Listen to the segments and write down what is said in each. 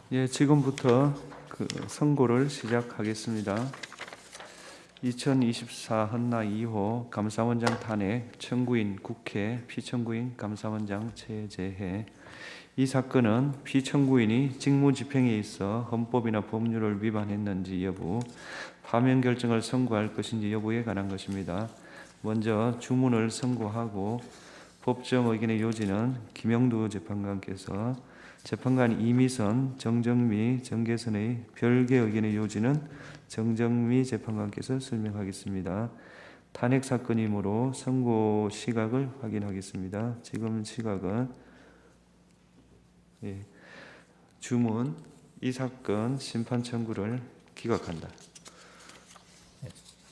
지금부터 선고를 시작하겠습니다. 2024 헌나 2호 감사원장 탄핵 청구인 국회 피청구인 감사원장 체제해. 이 사건은 피청구인이 직무집행에 있어 헌법이나 법률을 위반했는지 여부, 파면 결정을 선고할 것인지 여부에 관한 것입니다. 먼저 주문을 선고하고 법정 의견의 요지는 김영두 재판관께서, 재판관 이미선, 정정미, 정계선의 별개 의견의 요지는 정정미 재판관께서 설명하겠습니다. 탄핵 사건이므로 선고 시각을 확인하겠습니다. 지금 시각은 주문, 이 사건 심판 청구를 기각한다.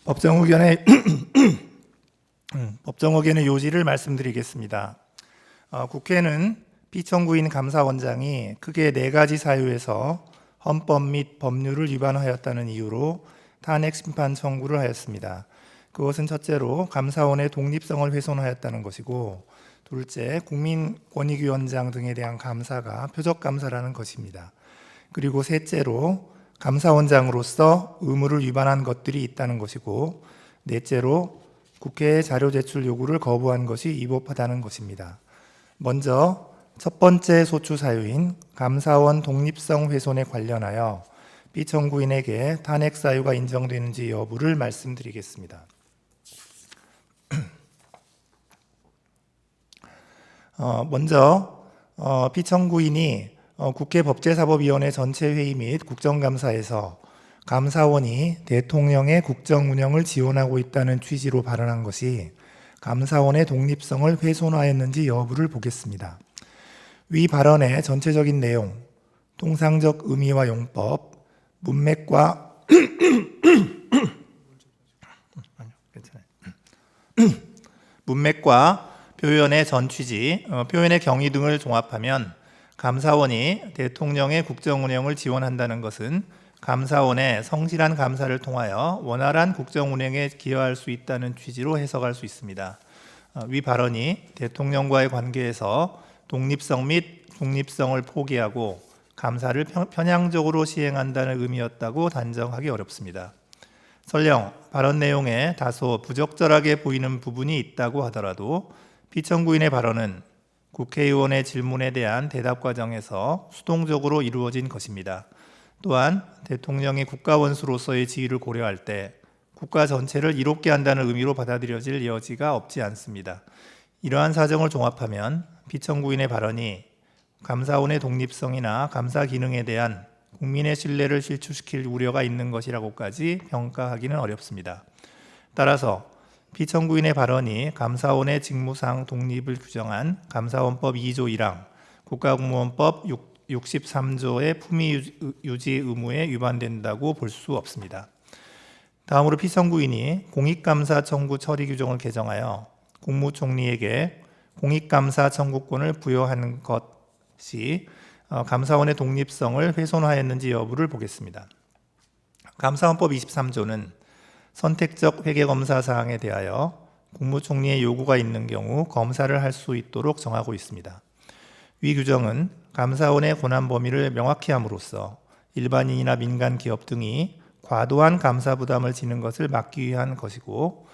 법정 의견의 요지를 말씀드리겠습니다. 국회는 피청구인 감사원장이 크게 4가지 사유에서 헌법 및 법률을 위반하였다는 이유로 탄핵 심판 청구를 하였습니다. 그것은 첫째로 감사원의 독립성을 훼손하였다는 것이고, 둘째, 국민권익위원장 등에 대한 감사가 표적감사라는 것입니다. 그리고 셋째로 감사원장으로서 의무를 위반한 것들이 있다는 것이고, 넷째로 국회의 자료 제출 요구를 거부한 것이 위법하다는 것입니다. 먼저 첫 번째 소추 사유인 감사원 독립성 훼손에 관련하여 피청구인에게 탄핵 사유가 인정되는지 여부를 말씀드리겠습니다. 먼저 피청구인이 국회 법제사법위원회 전체 회의 및 국정감사에서 감사원이 대통령의 국정 운영을 지원하고 있다는 취지로 발언한 것이 감사원의 독립성을 훼손하였는지 여부를 보겠습니다. 위 발언의 전체적인 내용, 통상적 의미와 용법, 문맥과 문맥과 표현의 전 취지, 표현의 경위 등을 종합하면 감사원이 대통령의 국정 운영을 지원한다는 것은 감사원의 성실한 감사를 통하여 원활한 국정 운영에 기여할 수 있다는 취지로 해석할 수 있습니다. 위 발언이 대통령과의 관계에서 독립성 및 중립성을 포기하고 감사를 편향적으로 시행한다는 의미였다고 단정하기 어렵습니다. 설령 발언 내용에 다소 부적절하게 보이는 부분이 있다고 하더라도 피청구인의 발언은 국회의원의 질문에 대한 대답 과정에서 수동적으로 이루어진 것입니다. 또한 대통령이 국가원수로서의 지위를 고려할 때 국가 전체를 이롭게 한다는 의미로 받아들여질 여지가 없지 않습니다. 이러한 사정을 종합하면 피청구인의 발언이 감사원의 독립성이나 감사 기능에 대한 국민의 신뢰를 실추시킬 우려가 있는 것이라고까지 평가하기는 어렵습니다. 따라서 피청구인의 발언이 감사원의 직무상 독립을 규정한 감사원법 2조 1항, 국가공무원법 63조의 품위 유지 의무에 위반된다고 볼 수 없습니다. 다음으로 피청구인이 공익감사 청구 처리 규정을 개정하여 국무총리에게 공익감사 청구권을 부여하는 것이 감사원의 독립성을 훼손하였는지 여부를 보겠습니다. 감사원법 23조는 선택적 회계검사 사항에 대하여 국무총리의 요구가 있는 경우 검사를 할 수 있도록 정하고 있습니다. 위 규정은 감사원의 권한 범위를 명확히 함으로써 일반인이나 민간 기업 등이 과도한 감사 부담을 지는 것을 막기 위한 것이고,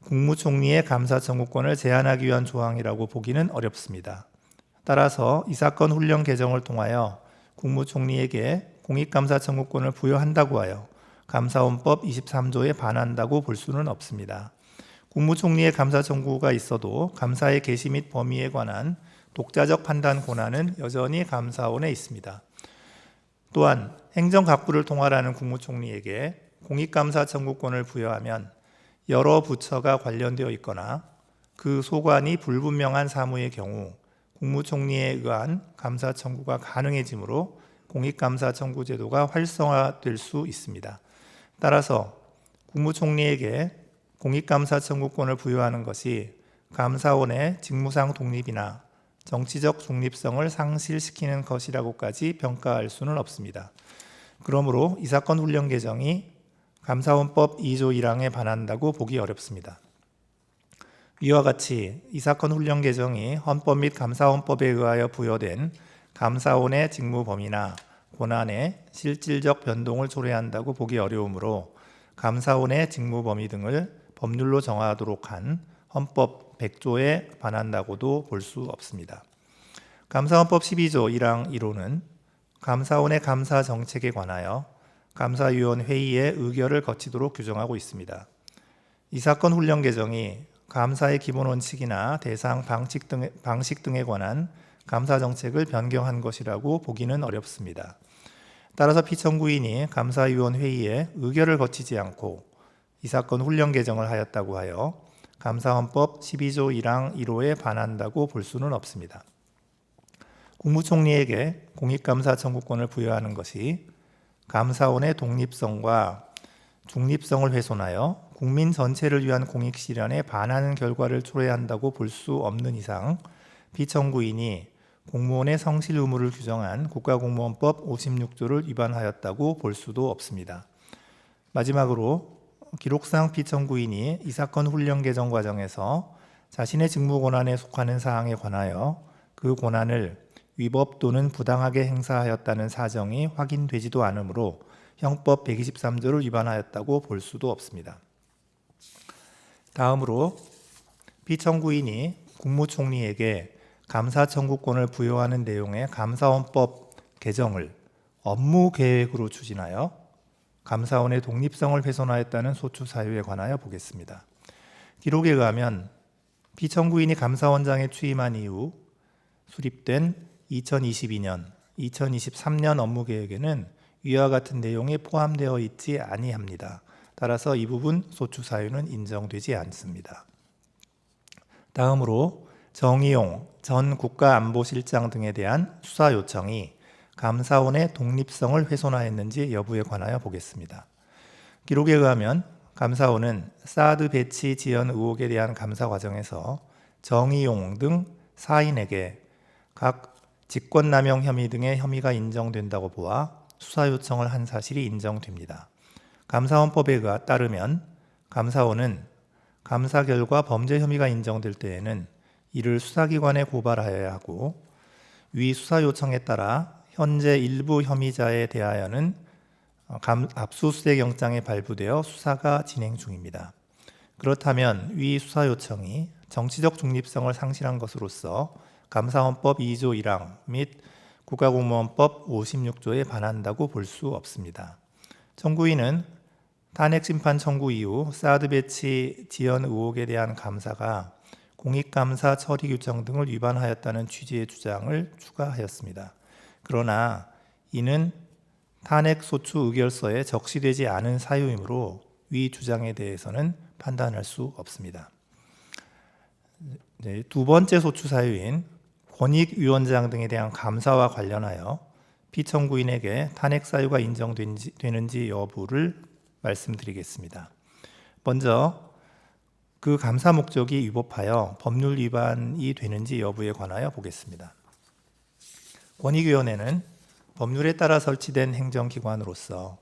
국무총리의 감사 청구권을 제한하기 위한 조항이라고 보기는 어렵습니다. 따라서 이 사건 훈령 개정을 통하여 국무총리에게 공익감사 청구권을 부여한다고 하여 감사원법 23조에 반한다고 볼 수는 없습니다. 국무총리의 감사 청구가 있어도 감사의 개시 및 범위에 관한 독자적 판단 권한은 여전히 감사원에 있습니다. 또한 행정각부를 통할하는 국무총리에게 공익감사 청구권을 부여하면 여러 부처가 관련되어 있거나 그 소관이 불분명한 사무의 경우 국무총리에 의한 감사 청구가 가능해지므로 공익감사 청구 제도가 활성화될 수 있습니다. 따라서 국무총리에게 공익감사 청구권을 부여하는 것이 감사원의 직무상 독립이나 정치적 중립성을 상실시키는 것이라고까지 평가할 수는 없습니다. 그러므로 이 사건 훈령 개정이 감사원법 2조 1항에 반한다고 보기 어렵습니다. 이와 같이 이 사건 훈령 개정이 헌법 및 감사원법에 의하여 부여된 감사원의 직무 범위나 권한의 실질적 변동을 초래한다고 보기 어려우므로 감사원의 직무 범위 등을 법률로 정하도록 한 헌법 100조에 반한다고도 볼 수 없습니다. 감사헌법 12조 1항 1호는 감사원의 감사 정책에 관하여 감사위원 회의의 의결을 거치도록 규정하고 있습니다. 이 사건 훈령 개정이 감사의 기본 원칙이나 대상 방식 등에 관한 감사 정책을 변경한 것이라고 보기는 어렵습니다. 따라서 피청구인이 감사위원 회의에 의결을 거치지 않고 이 사건 훈령 개정을 하였다고 하여 감사헌법 12조 1항 1호에 반한다고 볼 수는 없습니다. 국무총리에게 공익감사 청구권을 부여하는 것이 감사원의 독립성과 중립성을 훼손하여 국민 전체를 위한 공익 실현에 반하는 결과를 초래한다고 볼 수 없는 이상 피청구인이 공무원의 성실 의무를 규정한 국가공무원법 56조를 위반하였다고 볼 수도 없습니다. 마지막으로 기록상 피청구인이 이 사건 훈령 개정 과정에서 자신의 직무 권한에 속하는 사항에 관하여 그 권한을 위법 또는 부당하게 행사하였다는 사정이 확인되지도 않으므로 형법 123조를 위반하였다고 볼 수도 없습니다. 다음으로 피청구인이 국무총리에게 감사 청구권을 부여하는 내용의 감사헌법 개정을 업무 계획으로 추진하여 감사원의 독립성을 훼손하였다는 소추 사유에 관하여 보겠습니다. 기록에 의하면 피청구인이 감사원장에 취임한 이후 수립된 2022년, 2023년 업무 계획에는 위와 같은 내용이 포함되어 있지 아니합니다. 따라서 이 부분 소추 사유는 인정되지 않습니다. 다음으로 정의용 전 국가안보실장 등에 대한 수사 요청이 감사원의 독립성을 훼손하였는지 여부에 관하여 보겠습니다. 기록에 의하면 감사원은 사드 배치 지연 의혹에 대한 감사 과정에서 정의용 등 4인에게 각 직권남용 혐의 등의 혐의가 인정된다고 보아 수사 요청을 한 사실이 인정됩니다. 감사헌법에 따르면 감사원은 감사 결과 범죄 혐의가 인정될 때에는 이를 수사기관에 고발하여야 하고 위 수사 요청에 따라 현재 일부 혐의자에 대하여는 압수수색 영장이 발부되어 수사가 진행 중입니다. 그렇다면 위 수사 요청이 정치적 중립성을 상실한 것으로서 감사헌법 2조 1항 및 국가공무원법 56조에 반한다고 볼 수 없습니다. 청구인은 탄핵심판 청구 이후 사드 배치 지연 의혹에 대한 감사가 공익감사 처리 규정 등을 위반하였다는 취지의 주장을 추가하였습니다. 그러나 이는 탄핵소추 의결서에 적시되지 않은 사유이므로 위 주장에 대해서는 판단할 수 없습니다. 두 번째 소추 사유인 권익위원장 등에 대한 감사와 관련하여 피청구인에게 탄핵 사유가 인정되는지 여부를 말씀드리겠습니다. 먼저 그 감사 목적이 위법하여 법률 위반이 되는지 여부에 관하여 보겠습니다. 권익위원회는 법률에 따라 설치된 행정기관으로서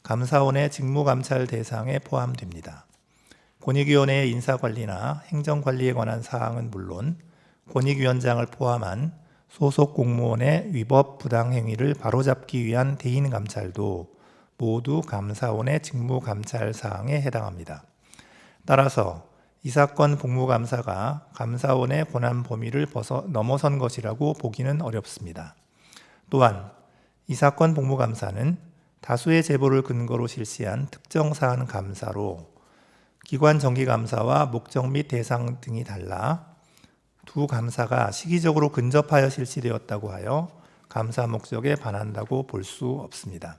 감사원의 직무감찰 대상에 포함됩니다. 권익위원회의 인사관리나 행정관리에 관한 사항은 물론 권익위원장을 포함한 소속 공무원의 위법 부당행위를 바로잡기 위한 대인감찰도 모두 감사원의 직무감찰 사항에 해당합니다. 따라서 이 사건 복무감사가 감사원의 권한 범위를 넘어선 것이라고 보기는 어렵습니다. 또한 이 사건 복무감사는 다수의 제보를 근거로 실시한 특정 사안 감사로 기관 정기감사와 목적 및 대상 등이 달라 두 감사가 시기적으로 근접하여 실시되었다고 하여 감사 목적에 반한다고 볼 수 없습니다.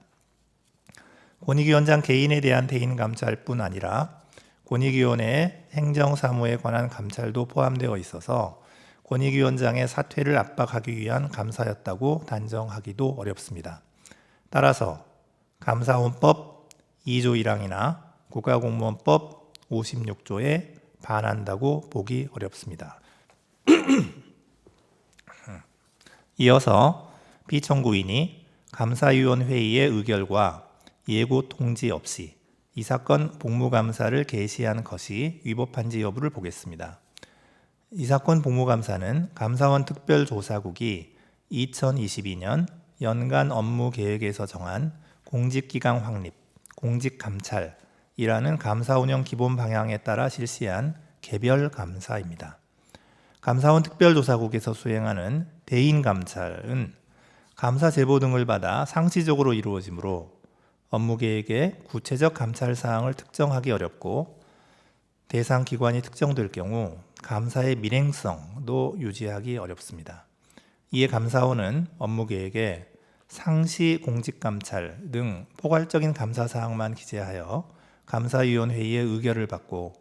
권익위원장 개인에 대한 대인 감찰뿐 아니라 권익위원회의 행정사무에 관한 감찰도 포함되어 있어서 권익위원장의 사퇴를 압박하기 위한 감사였다고 단정하기도 어렵습니다. 따라서 감사원법 2조 1항이나 국가공무원법 56조에 반한다고 보기 어렵습니다. 이어서 피청구인이 감사위원회의의 의결과 예고 통지 없이 이 사건 복무감사를 개시한 것이 위법한지 여부를 보겠습니다. 이 사건 복무감사는 감사원 특별조사국이 2022년 연간 업무 계획에서 정한 공직기강 확립, 공직감찰이라는 감사 운영 기본 방향에 따라 실시한 개별 감사입니다. 감사원 특별조사국에서 수행하는 대인 감찰은 감사 제보 등을 받아 상시적으로 이루어지므로 업무 계획에 구체적 감찰 사항을 특정하기 어렵고 대상 기관이 특정될 경우 감사의 밀행성도 유지하기 어렵습니다. 이에 감사원은 업무 계획에 상시 공직감찰 등 포괄적인 감사 사항만 기재하여 감사위원회의의 의결을 받고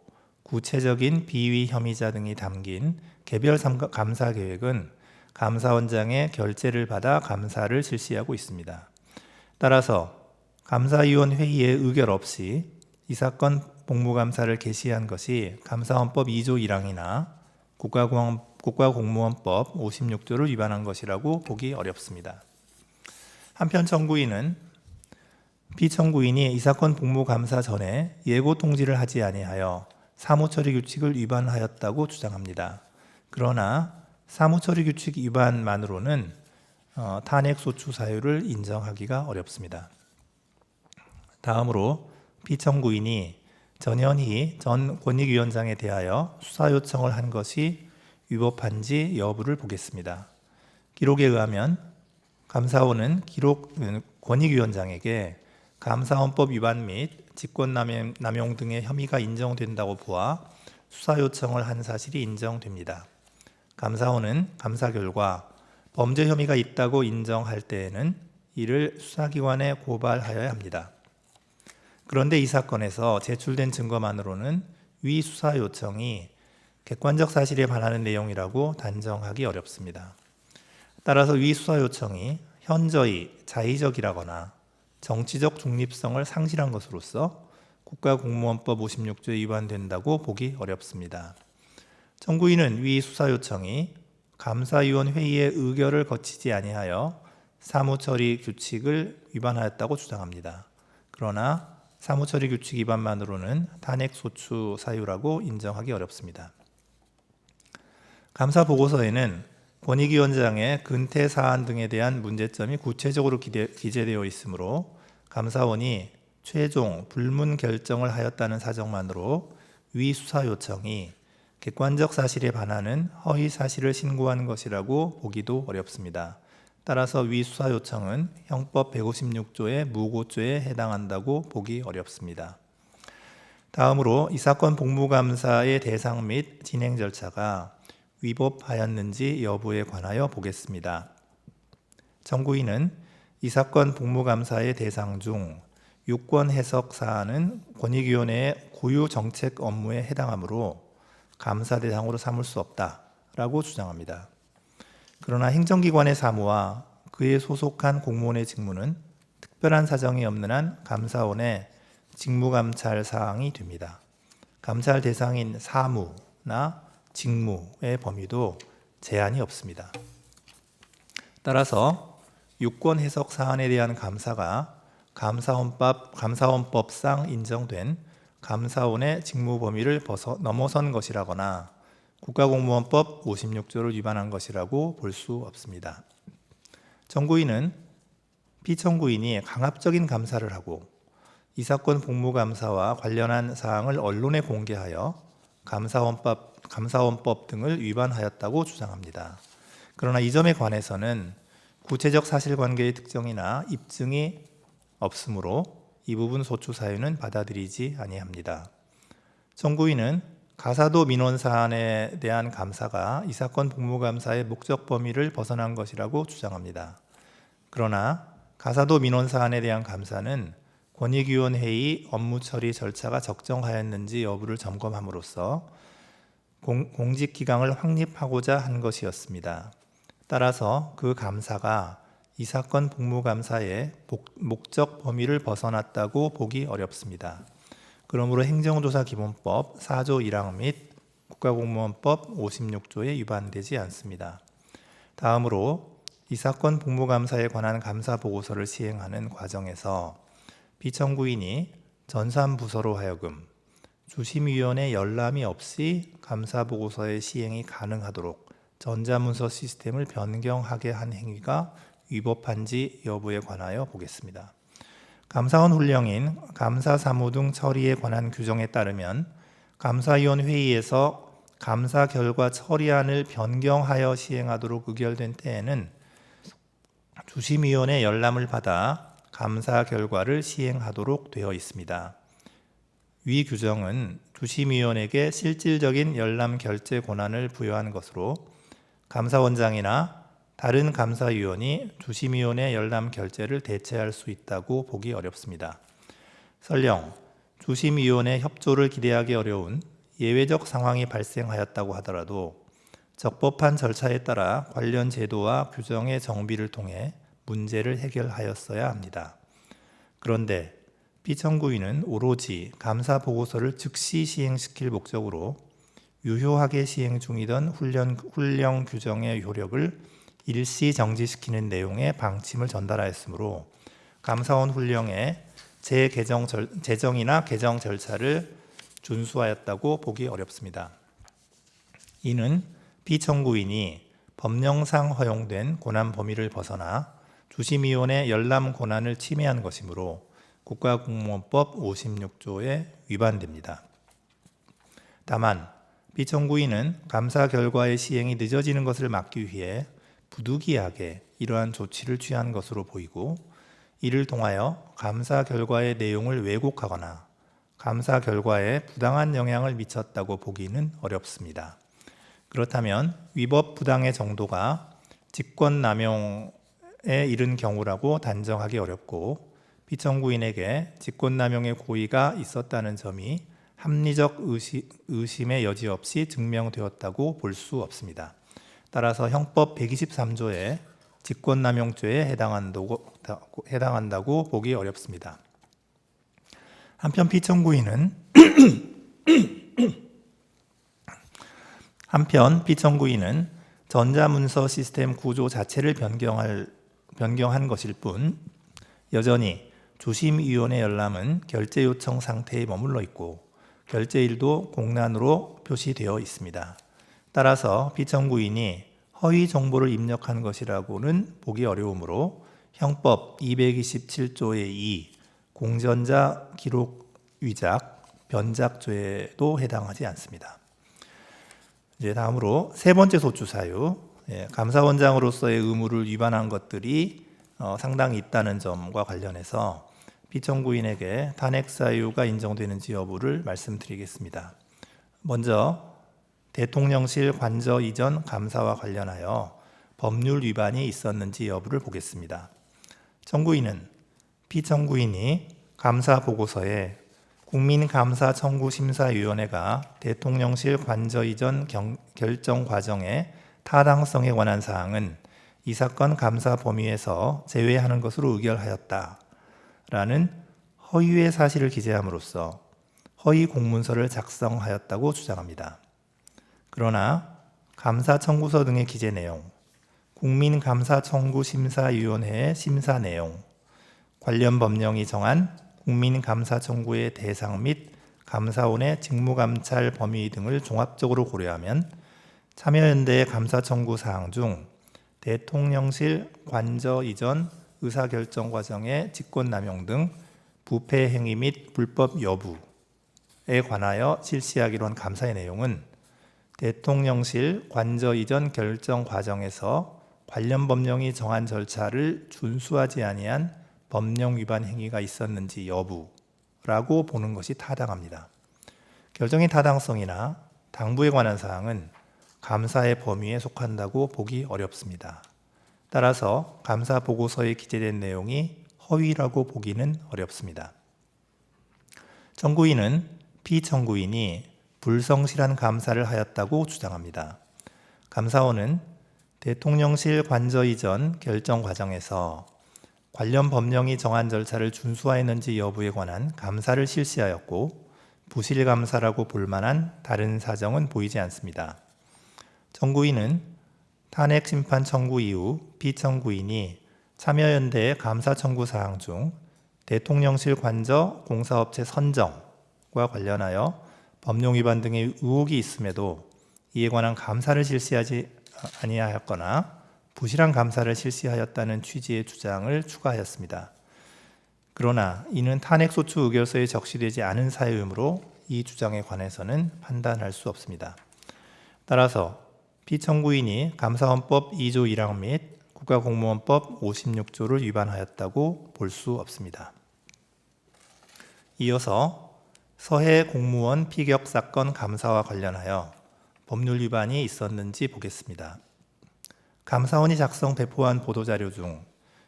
구체적인 비위 혐의자 등이 담긴 개별 감사 계획은 감사원장의 결재를 받아 감사를 실시하고 있습니다. 따라서 감사위원 회의의 의결 없이 이 사건 복무감사를 개시한 것이 감사원법 2조 1항이나 국가공무원법 56조를 위반한 것이라고 보기 어렵습니다. 한편 청구인은 피청구인이 이 사건 복무감사 전에 예고 통지를 하지 아니하여 사무처리 규칙을 위반하였다고 주장합니다. 그러나 사무처리 규칙 위반만으로는 탄핵소추 사유를 인정하기가 어렵습니다. 다음으로 피청구인이 전현희 전 권익위원장에 대하여 수사 요청을 한 것이 위법한지 여부를 보겠습니다. 기록에 의하면 감사원은 권익위원장에게 감사원법 위반 및 직권남용 등의 혐의가 인정된다고 보아 수사 요청을 한 사실이 인정됩니다. 감사원은 감사 결과 범죄 혐의가 있다고 인정할 때에는 이를 수사기관에 고발하여야 합니다. 그런데 이 사건에서 제출된 증거만으로는 위 수사 요청이 객관적 사실에 반하는 내용이라고 단정하기 어렵습니다. 따라서 위 수사 요청이 현저히 자의적이라거나 정치적 중립성을 상실한 것으로서 국가공무원법 56조에 위반된다고 보기 어렵습니다. 청구인은 위 수사 요청이 감사위원 회의의 의결을 거치지 아니하여 사무처리 규칙을 위반하였다고 주장합니다. 그러나 사무처리 규칙 위반만으로는 탄핵소추 사유라고 인정하기 어렵습니다. 감사 보고서에는 권익위원장의 근태 사안 등에 대한 문제점이 구체적으로 기재되어 있으므로 감사원이 최종 불문 결정을 하였다는 사정만으로 위 수사 요청이 객관적 사실에 반하는 허위 사실을 신고한 것이라고 보기도 어렵습니다. 따라서 위 수사 요청은 형법 156조의 무고죄에 해당한다고 보기 어렵습니다. 다음으로 이 사건 복무감사의 대상 및 진행 절차가 위법하였는지 여부에 관하여 보겠습니다. 청구인은 이 사건 복무감사의 대상 중 유권 해석 사안은 권익위원회의 고유 정책 업무에 해당하므로 감사 대상으로 삼을 수 없다라고 주장합니다. 그러나 행정기관의 사무와 그에 소속한 공무원의 직무는 특별한 사정이 없는 한 감사원의 직무감찰 사항이 됩니다. 감찰 대상인 사무나 직무의 범위도 제한이 없습니다. 따라서 유권 해석 사안에 대한 감사가 감사원법상 인정된 감사원의 직무 범위를 넘어선 것이라거나 국가공무원법 56조를 위반한 것이라고 볼 수 없습니다. 청구인은 피청구인이 강압적인 감사를 하고 이 사건 복무감사와 관련한 사항을 언론에 공개하여 감사원법 등을 위반하였다고 주장합니다. 그러나 이 점에 관해서는 구체적 사실관계의 특정이나 입증이 없으므로 이 부분 소추 사유는 받아들이지 아니합니다. 청구인은 가사도 민원 사안에 대한 감사가 이 사건 복무감사의 목적 범위를 벗어난 것이라고 주장합니다. 그러나 가사도 민원 사안에 대한 감사는 권익위원회의 업무 처리 절차가 적정하였는지 여부를 점검함으로써 공직기강을 확립하고자 한 것이었습니다. 따라서 그 감사가 이 사건 복무감사의 목적 범위를 벗어났다고 보기 어렵습니다. 그러므로 행정조사기본법 4조 1항 및 국가공무원법 56조에 위반되지 않습니다. 다음으로 이 사건 복무감사에 관한 감사보고서를 시행하는 과정에서 피청구인이 전산부서로 하여금 주심위원회 열람이 없이 감사보고서의 시행이 가능하도록 전자문서 시스템을 변경하게 한 행위가 위법한지 여부에 관하여 보겠습니다. 감사원 훈령인 감사사무 등 처리에 관한 규정에 따르면 감사위원 회의에서 감사 결과 처리안을 변경하여 시행하도록 의결된 때에는 주심위원회 열람을 받아 감사 결과를 시행하도록 되어 있습니다. 위 규정은 주심위원에게 실질적인 열람 결재 권한을 부여한 것으로 감사원장이나 다른 감사위원이 주심위원회 열람 결재를 대체할 수 있다고 보기 어렵습니다. 설령 주심위원회 협조를 기대하기 어려운 예외적 상황이 발생하였다고 하더라도 적법한 절차에 따라 관련 제도와 규정의 정비를 통해 문제를 해결하였어야 합니다. 그런데 피청구인은 오로지 감사 보고서를 즉시 시행시킬 목적으로 유효하게 시행 중이던 훈령 규정의 효력을 일시 정지시키는 내용의 방침을 전달하였으므로 감사원 훈령의 제정이나 개정 절차를 준수하였다고 보기 어렵습니다. 이는 피청구인이 법령상 허용된 권한 범위를 벗어나 주심위원회 열람 권한을 침해한 것이므로 국가공무원법 56조에 위반됩니다. 다만 피청구인은 감사 결과의 시행이 늦어지는 것을 막기 위해 부득이하게 이러한 조치를 취한 것으로 보이고 이를 통하여 감사 결과의 내용을 왜곡하거나 감사 결과에 부당한 영향을 미쳤다고 보기는 어렵습니다. 그렇다면 위법 부당의 정도가 직권남용에 이른 경우라고 단정하기 어렵고 피청구인에게 직권남용의 고의가 있었다는 점이 합리적 의심의 여지 없이 증명되었다고 볼 수 없습니다. 따라서 형법 123조의 직권남용죄에 해당한다고 보기 어렵습니다. 한편 피청구인은 전자문서 시스템 구조 자체를 변경한 것일 뿐 여전히 주심위원회 열람은 결재 요청 상태에 머물러 있고 결재일도 공란으로 표시되어 있습니다. 따라서 피청구인이 허위 정보를 입력한 것이라고는 보기 어려우므로 형법 227조의 2 공전자 기록 위작 변작죄에도 해당하지 않습니다. 이제 다음으로 세 번째 소추 사유, 감사원장으로서의 의무를 위반한 것들이 상당히 있다는 점과 관련해서 피청구인에게 탄핵 사유가 인정되는지 여부를 말씀드리겠습니다. 먼저 대통령실 관저 이전 감사와 관련하여 법률 위반이 있었는지 여부를 보겠습니다. 청구인은 피청구인이 감사 보고서에 국민감사청구심사위원회가 대통령실 관저 이전 결정 과정의 타당성에 관한 사항은 이 사건 감사 범위에서 제외하는 것으로 의결하였다 라는 허위의 사실을 기재함으로써 허위 공문서를 작성하였다고 주장합니다. 그러나 감사 청구서 등의 기재 내용, 국민감사청구심사위원회의 심사 내용, 관련 법령이 정한 국민감사 청구의 대상 및 감사원의 직무감찰 범위 등을 종합적으로 고려하면 참여연대의 감사 청구 사항 중 대통령실 관저 이전 의사결정 과정의 직권남용 등 부패 행위 및 불법 여부에 관하여 실시하기로 한 감사의 내용은 대통령실 관저 이전 결정 과정에서 관련 법령이 정한 절차를 준수하지 아니한 법령 위반 행위가 있었는지 여부라고 보는 것이 타당합니다. 결정의 타당성이나 당부에 관한 사항은 감사의 범위에 속한다고 보기 어렵습니다. 따라서 감사 보고서에 기재된 내용이 허위라고 보기는 어렵습니다. 청구인은 피청구인이 불성실한 감사를 하였다고 주장합니다. 감사원은 대통령실 관저 이전 결정 과정에서 관련 법령이 정한 절차를 준수하였는지 여부에 관한 감사를 실시하였고 부실 감사라고 볼 만한 다른 사정은 보이지 않습니다. 청구인은 탄핵 심판 청구 이후 피청구인이 참여연대의 감사 청구 사항 중 대통령실 관저 공사업체 선정과 관련하여 법령 위반 등의 의혹이 있음에도 이에 관한 감사를 실시하지 아니하였거나 부실한 감사를 실시하였다는 취지의 주장을 추가하였습니다. 그러나 이는 탄핵소추 의결서에 적시되지 않은 사유이므로 이 주장에 관해서는 판단할 수 없습니다. 따라서 피청구인이 감사원법 2조 1항 및 국가공무원법 56조를 위반하였다고 볼 수 없습니다. 이어서 서해 공무원 피격 사건 감사와 관련하여 법률 위반이 있었는지 보겠습니다. 감사원이 작성 배포한 보도자료 중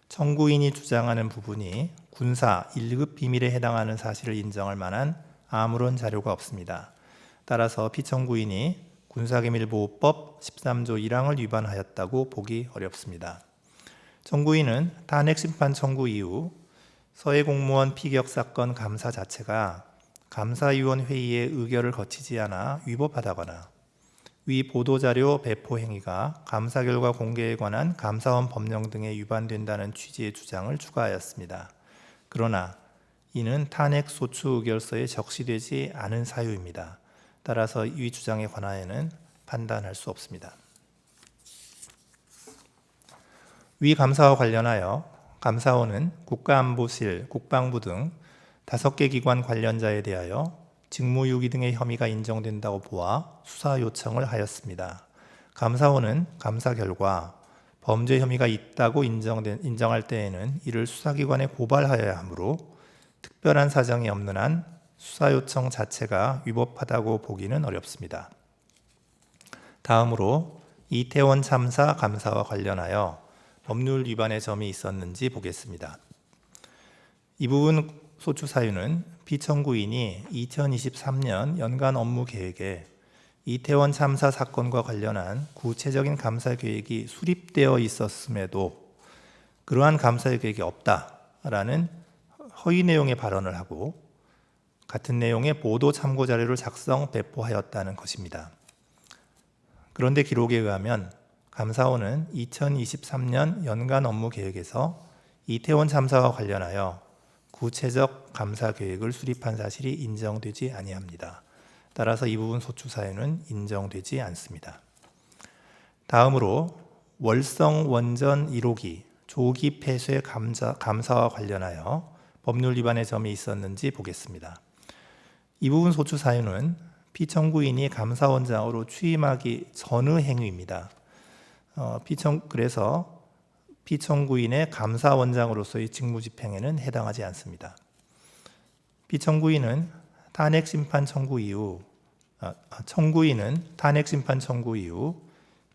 청구인이 주장하는 부분이 군사 1급 비밀에 해당하는 사실을 인정할 만한 아무런 자료가 없습니다. 따라서 피청구인이 군사기밀보호법 13조 1항을 위반하였다고 보기 어렵습니다. 청구인은 탄핵심판 청구 이후 서해 공무원 피격 사건 감사 자체가 감사위원 회의의 의결을 거치지 않아 위법하다거나 위 보도자료 배포 행위가 감사 결과 공개에 관한 감사원 법령 등에 위반된다는 취지의 주장을 추가하였습니다. 그러나 이는 탄핵 소추 의결서에 적시되지 않은 사유입니다. 따라서 이 주장에 관하여는 판단할 수 없습니다. 위 감사와 관련하여 감사원은 국가안보실, 국방부 등 5개 기관 관련자에 대하여 직무유기 등의 혐의가 인정된다고 보아 수사 요청을 하였습니다. 감사원은 감사 결과 범죄 혐의가 있다고 인정할 때에는 이를 수사기관에 고발하여야 하므로 특별한 사정이 없는 한 수사 요청 자체가 위법하다고 보기는 어렵습니다. 다음으로 이태원 참사 감사와 관련하여 법률 위반의 점이 있었는지 보겠습니다. 이 부분 소추 사유는 피청구인이 2023년 연간 업무 계획에 이태원 참사 사건과 관련한 구체적인 감사 계획이 수립되어 있었음에도 그러한 감사 계획이 없다라는 허위 내용의 발언을 하고 같은 내용의 보도 참고 자료를 작성 배포하였다는 것입니다. 그런데 기록에 의하면 감사원은 2023년 연간 업무 계획에서 이태원 참사와 관련하여 구체적 감사 계획을 수립한 사실이 인정되지 아니합니다. 따라서 이 부분 소추 사유는 인정되지 않습니다. 다음으로 월성 원전 1호기 조기 폐쇄 감사와 관련하여 법률 위반의 점이 있었는지 보겠습니다. 이 부분 소추 사유는 피청구인이 감사원장으로 취임하기 전의 행위입니다. 그래서 피청구인의 감사원장으로서의 직무집행에는 해당하지 않습니다. 피청구인은 탄핵심판 청구 이후 청구인은 탄핵심판 청구 이후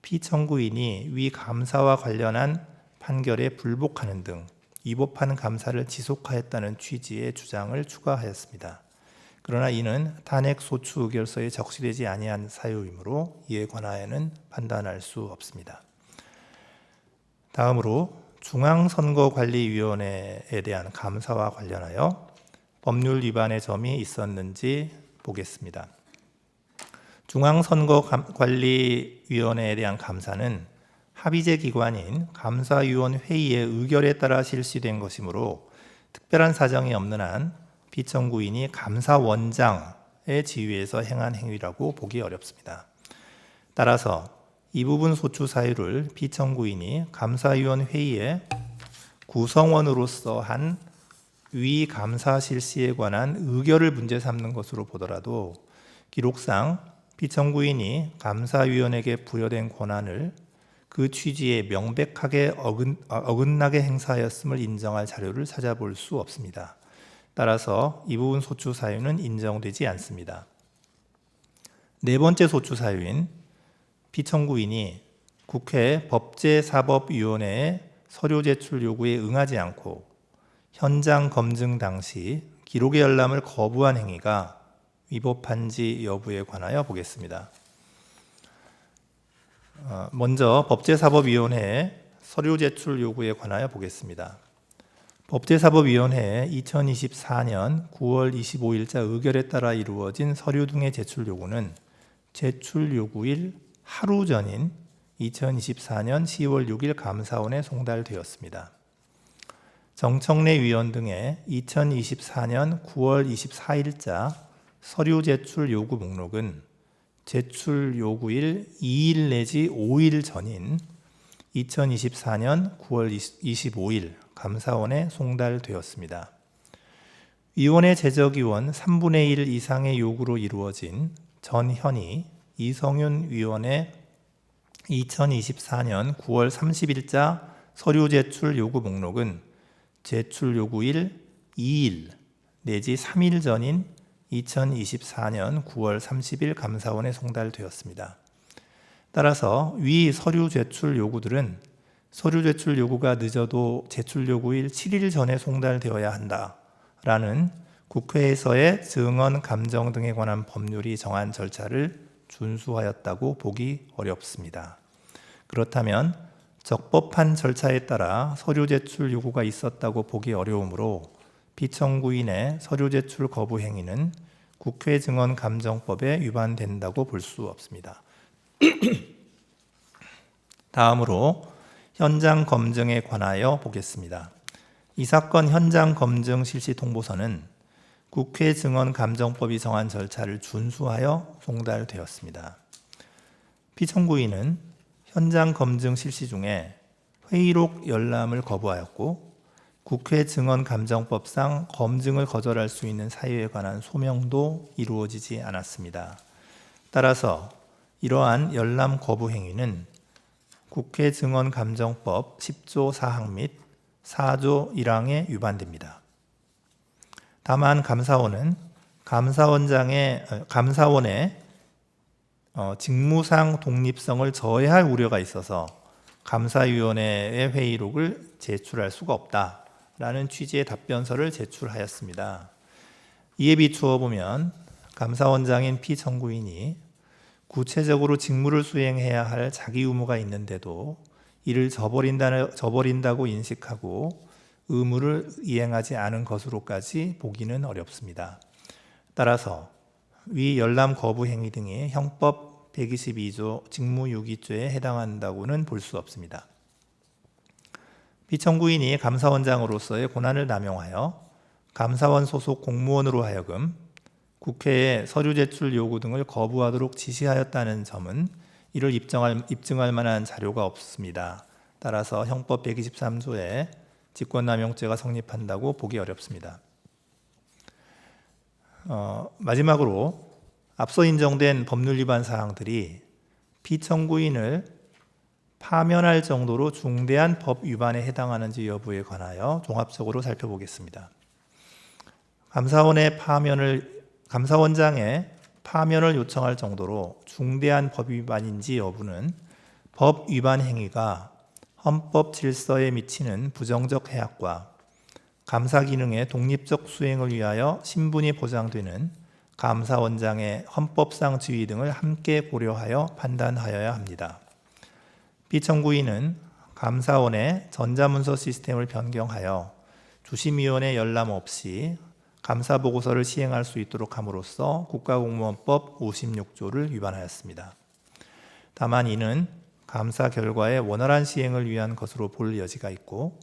피청구인이 위 감사와 관련한 판결에 불복하는 등 위법한 감사를 지속하였다는 취지의 주장을 추가하였습니다. 그러나 이는 탄핵 소추 의결서에 적시되지 아니한 사유이므로 이에 관하여는 판단할 수 없습니다. 다음으로 중앙선거관리위원회에 대한 감사와 관련하여 법률 위반의 점이 있었는지 보겠습니다. 중앙선거관리위원회에 대한 감사는 합의제 기관인 감사위원회의의 의결에 따라 실시된 것이므로 특별한 사정이 없는 한 피청구인이 감사원장의 지위에서 행한 행위라고 보기 어렵습니다. 따라서 이 부분 소추 사유를 피청구인이 감사위원회의의 구성원으로서 한 위 감사 실시에 관한 의결을 문제 삼는 것으로 보더라도 기록상 피청구인이 감사위원에게 부여된 권한을 그 취지에 명백하게 어긋나게 행사하였음을 인정할 자료를 찾아볼 수 없습니다. 따라서 이 부분 소추 사유는 인정되지 않습니다. 네 번째 소추 사유인 피청구인이 국회 법제사법위원회의 서류 제출 요구에 응하지 않고 현장 검증 당시 기록의 열람을 거부한 행위가 위법한지 여부에 관하여 보겠습니다. 먼저 법제사법위원회의 서류 제출 요구에 관하여 보겠습니다. 법제사법위원회의 2024년 9월 25일자 의결에 따라 이루어진 서류 등의 제출 요구는 제출 요구일 하루 전인 2024년 10월 6일 감사원에 송달되었습니다. 정청래 위원 등의 2024년 9월 24일자 서류 제출 요구 목록은 제출 요구일 2일 내지 5일 전인 2024년 9월 25일 감사원에 송달되었습니다. 위원회 제적위원 3분의 1 이상의 요구로 이루어진 전현희, 이성윤 위원의 2024년 9월 30일자 서류 제출 요구 목록은 제출 요구일 2일 내지 3일 전인 2024년 9월 30일 감사원에 송달되었습니다. 따라서 위 서류 제출 요구들은 서류 제출 요구가 늦어도 제출 요구일 7일 전에 송달되어야 한다라는 국회에서의 증언 감정 등에 관한 법률이 정한 절차를 준수하였다고 보기 어렵습니다. 그렇다면 적법한 절차에 따라 서류 제출 요구가 있었다고 보기 어려우므로 피청구인의 서류 제출 거부 행위는 국회 증언 감정법에 위반된다고 볼 수 없습니다. 다음으로 현장 검증에 관하여 보겠습니다. 이 사건 현장 검증 실시 통보서는 국회 증언 감정법이 정한 절차를 준수하여 송달되었습니다. 피청구인은 현장 검증 실시 중에 회의록 열람을 거부하였고 국회 증언 감정법상 검증을 거절할 수 있는 사유에 관한 소명도 이루어지지 않았습니다. 따라서 이러한 열람 거부 행위는 국회 증언 감정법 10조 4항 및 4조 1항에 위반됩니다. 다만 감사원은 감사원의 직무상 독립성을 저해할 우려가 있어서 감사위원회의 회의록을 제출할 수가 없다라는 취지의 답변서를 제출하였습니다. 이에 비추어 보면 감사원장인 피청구인이 구체적으로 직무를 수행해야 할 자기 의무가 있는데도 이를 저버린다고 인식하고 의무를 이행하지 않은 것으로까지 보기는 어렵습니다. 따라서 위 열람 거부 행위 등이 형법 122조 직무유기죄에 해당한다고는 볼 수 없습니다. 피청구인이 감사원장으로서의 권한을 남용하여 감사원 소속 공무원으로 하여금 국회에 서류 제출 요구 등을 거부하도록 지시하였다는 점은 이를 입증할 만한 자료가 없습니다. 따라서 형법 123조에 직권남용죄가 성립한다고 보기 어렵습니다. 마지막으로 앞서 인정된 법률 위반 사항들이 피청구인을 파면할 정도로 중대한 법 위반에 해당하는지 여부에 관하여 종합적으로 살펴보겠습니다. 감사원장의 파면을 요청할 정도로 중대한 법 위반인지 여부는 법 위반 행위가 헌법 질서에 미치는 부정적 해악과 감사 기능의 독립적 수행을 위하여 신분이 보장되는 감사원장의 헌법상 지위 등을 함께 고려하여 판단하여야 합니다. 피청구인은 감사원의 전자문서 시스템을 변경하여 주심위원회 열람 없이 감사보고서를 시행할 수 있도록 함으로써 국가공무원법 56조를 위반하였습니다. 다만 이는 감사 결과의 원활한 시행을 위한 것으로 볼 여지가 있고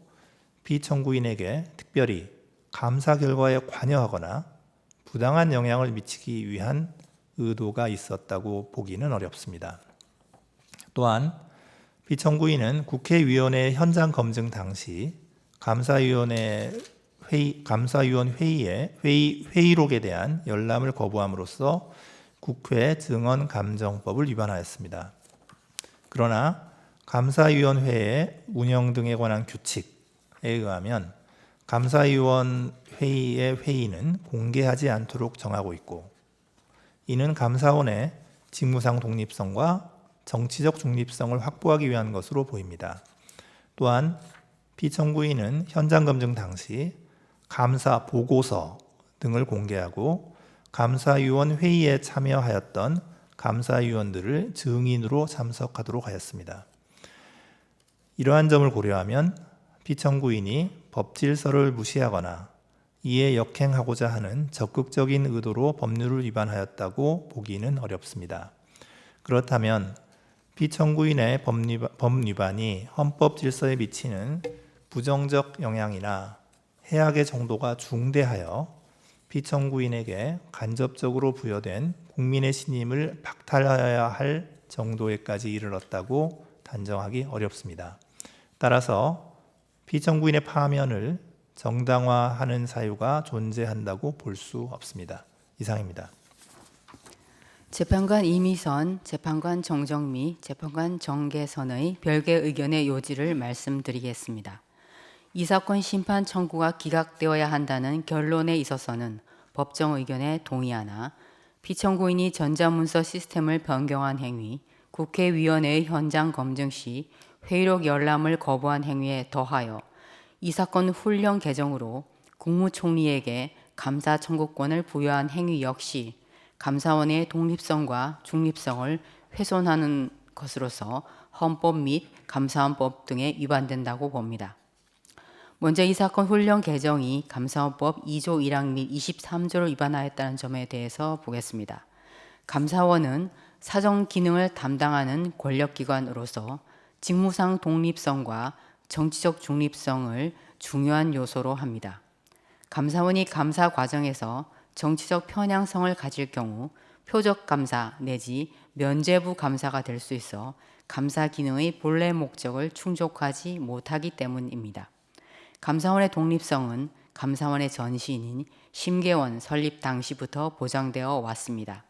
피청구인에게 특별히 감사 결과에 관여하거나 부당한 영향을 미치기 위한 의도가 있었다고 보기는 어렵습니다. 또한 피청구인은 국회위원회 현장 검증 당시 감사위원 회의의 회의록에 대한 열람을 거부함으로써 국회 증언 감정법을 위반하였습니다. 그러나 감사위원회의 운영 등에 관한 규칙에 의하면 감사위원 회의의 회의는 공개하지 않도록 정하고 있고 이는 감사원의 직무상 독립성과 정치적 중립성을 확보하기 위한 것으로 보입니다. 또한 피청구인은 현장 검증 당시 감사 보고서 등을 공개하고 감사위원 회의에 참여하였던 감사위원들을 증인으로 참석하도록 하였습니다. 이러한 점을 고려하면 피청구인이 법질서를 무시하거나 이에 역행하고자 하는 적극적인 의도로 법률을 위반하였다고 보기는 어렵습니다. 그렇다면 피청구인의 법 위반이 헌법 질서에 미치는 부정적 영향이나 해악의 정도가 중대하여 피청구인에게 간접적으로 부여된 국민의 신임을 박탈하여야 할 정도에까지 이르렀다고 단정하기 어렵습니다. 따라서 피청구인의 파면을 정당화하는 사유가 존재한다고 볼 수 없습니다. 이상입니다. 재판관 이미선, 재판관 정정미, 재판관 정계선의 별개 의견의 요지를 말씀드리겠습니다. 이 사건 심판 청구가 기각되어야 한다는 결론에 있어서는 법정 의견에 동의하나 피청구인이 전자문서 시스템을 변경한 행위, 국회위원회의 현장 검증 시 회의록 열람을 거부한 행위에 더하여 이 사건 훈령 개정으로 국무총리에게 감사 청구권을 부여한 행위 역시 감사원의 독립성과 중립성을 훼손하는 것으로서 헌법 및 감사원법 등에 위반된다고 봅니다. 먼저 이 사건 훈령 개정이 감사원법 2조 1항 및 23조를 위반하였다는 점에 대해서 보겠습니다. 감사원은 사정 기능을 담당하는 권력기관으로서 직무상 독립성과 정치적 중립성을 중요한 요소로 합니다. 감사원이 감사 과정에서 정치적 편향성을 가질 경우 표적 감사 내지 면죄부 감사가 될 수 있어 감사 기능의 본래 목적을 충족하지 못하기 때문입니다. 감사원의 독립성은 감사원의 전신인 심계원 설립 당시부터 보장되어 왔습니다.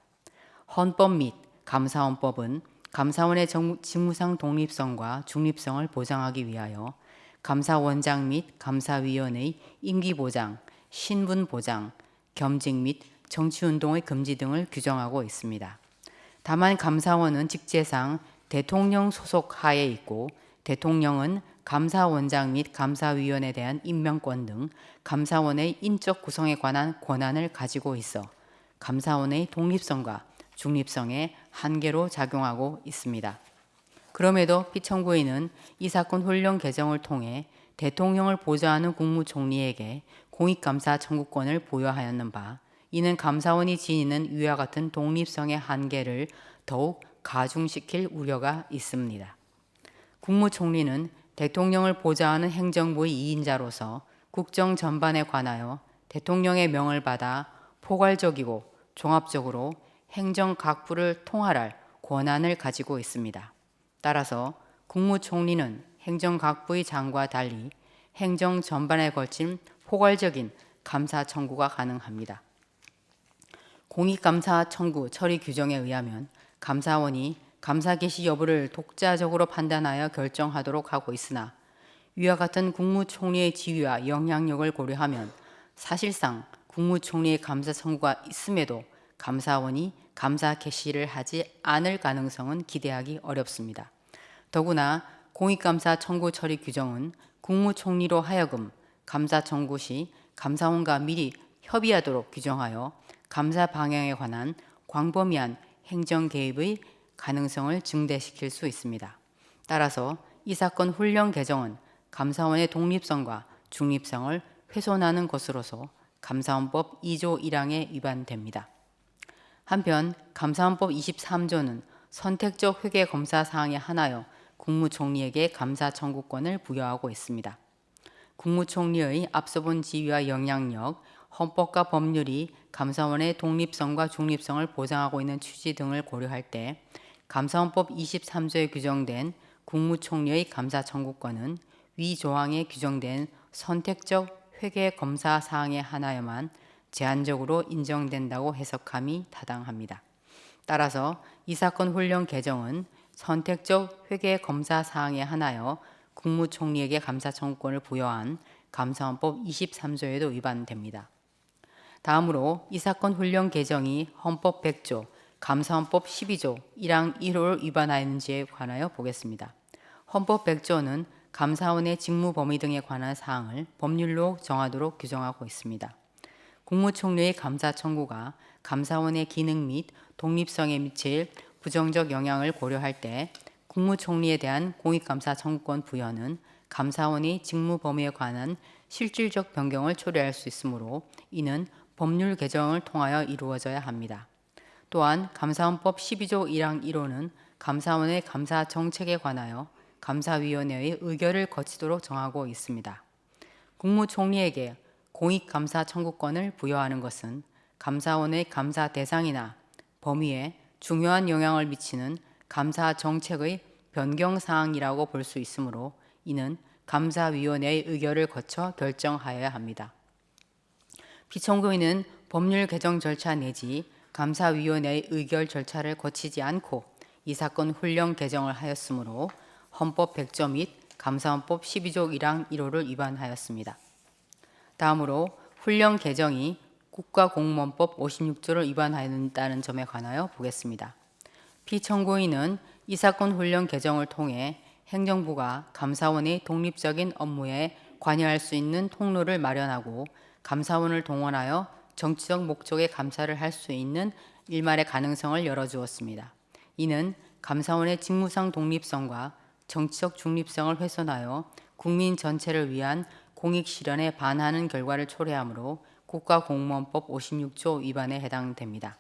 헌법 및 감사원법은 감사원의 직무상 독립성과 중립성을 보장하기 위하여 감사원장 및 감사위원의 임기 보장, 신분 보장, 겸직 및 정치운동의 금지 등을 규정하고 있습니다. 다만 감사원은 직제상 대통령 소속 하에 있고 대통령은 감사원장 및 감사위원에 대한 임명권 등 감사원의 인적 구성에 관한 권한을 가지고 있어 감사원의 독립성과 중립성에 한계로 작용하고 있습니다. 그럼에도 피청구인은 이 사건 훈령 개정을 통해 대통령을 보좌하는 국무총리에게 공익감사 청구권을 부여하였는 바 이는 감사원이 지니는 위와 같은 독립성의 한계를 더욱 가중시킬 우려가 있습니다. 국무총리는 대통령을 보좌하는 행정부의 2인자로서 국정 전반에 관하여 대통령의 명을 받아 포괄적이고 종합적으로 행정 각부를 통할할 권한을 가지고 있습니다. 따라서 국무총리는 행정 각부의 장과 달리 행정 전반에 걸친 포괄적인 감사 청구가 가능합니다. 공익감사 청구 처리 규정에 의하면 감사원이 감사 개시 여부를 독자적으로 판단하여 결정하도록 하고 있으나 위와 같은 국무총리의 지위와 영향력을 고려하면 사실상 국무총리의 감사 청구가 있음에도 감사원이 감사 개시를 하지 않을 가능성은 기대하기 어렵습니다. 더구나 공익감사 청구 처리 규정은 국무총리로 하여금 감사 청구 시 감사원과 미리 협의하도록 규정하여 감사 방향에 관한 광범위한 행정 개입의 가능성을 증대시킬 수 있습니다. 따라서 이 사건 훈령 개정은 감사원의 독립성과 중립성을 훼손하는 것으로서 감사원법 2조 1항에 위반됩니다. 한편 감사원법 23조는 선택적 회계 검사 사항에 한하여 국무총리에게 감사 청구권을 부여하고 있습니다. 국무총리의 앞서 본 지위와 영향력, 헌법과 법률이 감사원의 독립성과 중립성을 보장하고 있는 취지 등을 고려할 때 감사원법 23조에 규정된 국무총리의 감사 청구권은 위 조항에 규정된 선택적 회계 검사 사항에 한하여만 제한적으로 인정된다고 해석함이 타당합니다. 따라서 이 사건 훈령 개정은 선택적 회계 검사 사항에 한하여 국무총리에게 감사 청구권을 부여한 감사원법 23조에도 위반됩니다. 다음으로 이 사건 훈령 개정이 헌법 100조, 감사원법 12조 1항 1호를 위반하였는지에 관하여 보겠습니다. 헌법 100조는 감사원의 직무 범위 등에 관한 사항을 법률로 정하도록 규정하고 있습니다. 국무총리의 감사 청구가 감사원의 기능 및 독립성에 미칠 부정적 영향을 고려할 때 국무총리에 대한 공익감사 청구권 부여는 감사원이 직무 범위에 관한 실질적 변경을 초래할 수 있으므로 이는 법률 개정을 통하여 이루어져야 합니다. 또한 감사원법 12조 1항 1호는 감사원의 감사 정책에 관하여 감사위원회의 의결을 거치도록 정하고 있습니다. 국무총리에게 공익감사 청구권을 부여하는 것은 감사원의 감사 대상이나 범위에 중요한 영향을 미치는 감사 정책의 변경 사항이라고 볼 수 있으므로 이는 감사위원회의 의결을 거쳐 결정하여야 합니다. 피청구인은 법률 개정 절차 내지 감사위원회의 의결 절차를 거치지 않고 이 사건 훈령 개정을 하였으므로 헌법 100조 및 감사헌법 12조 1항 1호를 위반하였습니다. 다음으로 훈령 개정이 국가공무원법 56조를 위반하였다는 점에 관하여 보겠습니다. 피청구인은 이 사건 훈령 개정을 통해 행정부가 감사원의 독립적인 업무에 관여할 수 있는 통로를 마련하고 감사원을 동원하여 정치적 목적의 감사를 할 수 있는 일말의 가능성을 열어주었습니다. 이는 감사원의 직무상 독립성과 정치적 중립성을 훼손하여 국민 전체를 위한 공익 실현에 반하는 결과를 초래하므로 국가공무원법 56조 위반에 해당됩니다.